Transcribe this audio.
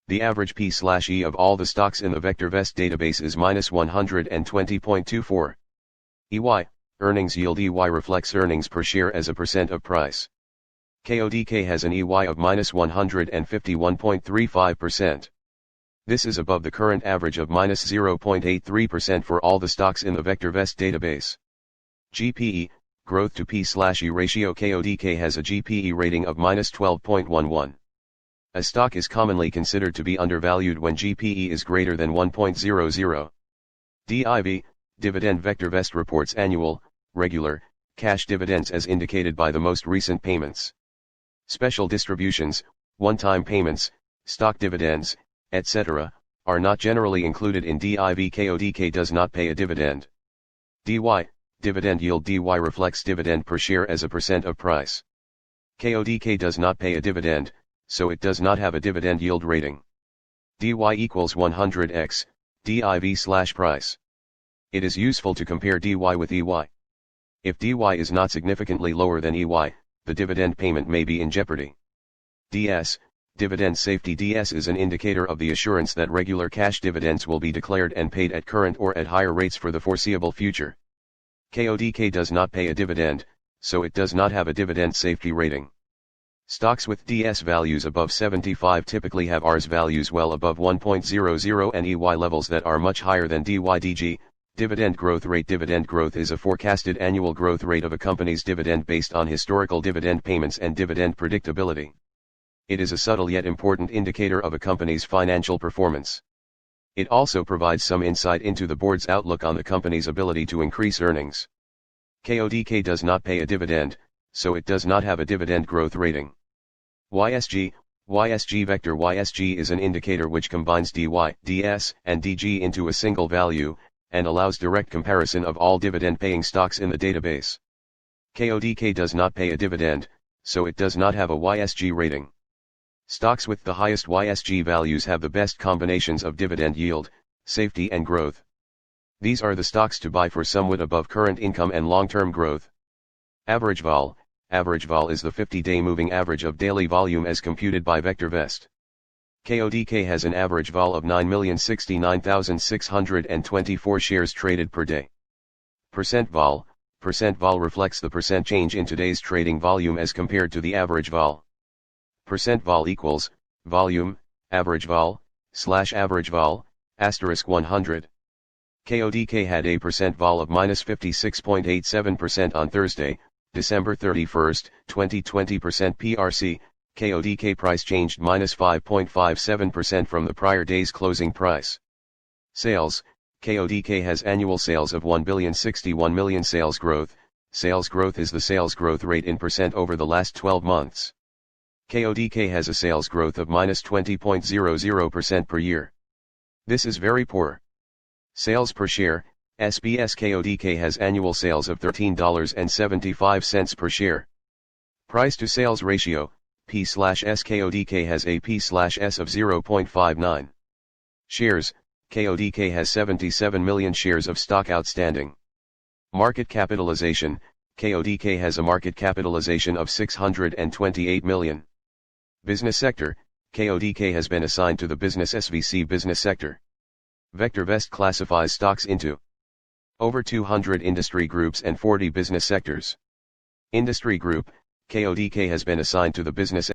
The average P/E of all the stocks in the VectorVest database is -120.24. EY, earnings yield. EY reflects earnings per share as a percent of price. KODK has an EY of -151.35%. This is above the current average of -0.83% for all the stocks in the VectorVest database. GPE, growth to P/E ratio. KODK has a GPE rating of -12.11. A stock is commonly considered to be undervalued when GPE is greater than 1.00. DIV, Dividend. VectorVest reports annual, regular, cash dividends as indicated by the most recent payments. Special distributions, one-time payments, stock dividends, etc., are not generally included in DIV. KODK does not pay a dividend. DY, dividend yield. DY reflects dividend per share as a percent of price. KODK does not pay a dividend, so it does not have a dividend yield rating. DY equals 100x, DIV/price. It is useful to compare DY with EY. If DY is not significantly lower than EY, the dividend payment may be in jeopardy. DS, Dividend Safety. DS is an indicator of the assurance that regular cash dividends will be declared and paid at current or at higher rates for the foreseeable future. KODK does not pay a dividend, so it does not have a dividend safety rating. Stocks with DS values above 75 typically have RS values well above 1.00 and EY levels that are much higher than DYDG. Dividend growth rate. Dividend growth is a forecasted annual growth rate of a company's dividend based on historical dividend payments and dividend predictability. It is a subtle yet important indicator of a company's financial performance. It also provides some insight into the board's outlook on the company's ability to increase earnings. KODK does not pay a dividend, so it does not have a dividend growth rating. YSG, YSG vector. YSG is an indicator which combines DY, DS, and DG into a single value, and allows direct comparison of all dividend-paying stocks in the database. KODK does not pay a dividend, so it does not have a YSG rating. Stocks with the highest YSG values have the best combinations of dividend yield, safety and growth. These are the stocks to buy for somewhat above current income and long-term growth. Average vol. Average vol is the 50-day moving average of daily volume as computed by VectorVest. KODK has an average vol of 9,069,624 shares traded per day. Percent vol. Percent vol reflects the percent change in today's trading volume as compared to the average vol. Percent vol equals, volume, average vol, /average vol, *100. KODK had a percent vol of -56.87% on Thursday, December 31, 2020. PRC, KODK price changed -5.57% from the prior day's closing price. Sales, KODK has annual sales of 1,061 million. Sales growth is the sales growth rate in percent over the last 12 months. KODK has a sales growth of -20.00% per year. This is very poor. Sales per share, SBS. KODK has annual sales of $13.75 per share. Price to sales ratio, P/S. KODK has a P/S of 0.59. Shares, KODK has 77 million shares of stock outstanding. Market capitalization, KODK has a market capitalization of 628 million. Business sector, KODK has been assigned to the business SVC business sector. VectorVest classifies stocks into over 200 industry groups and 40 business sectors. Industry group, KODK has been assigned to the business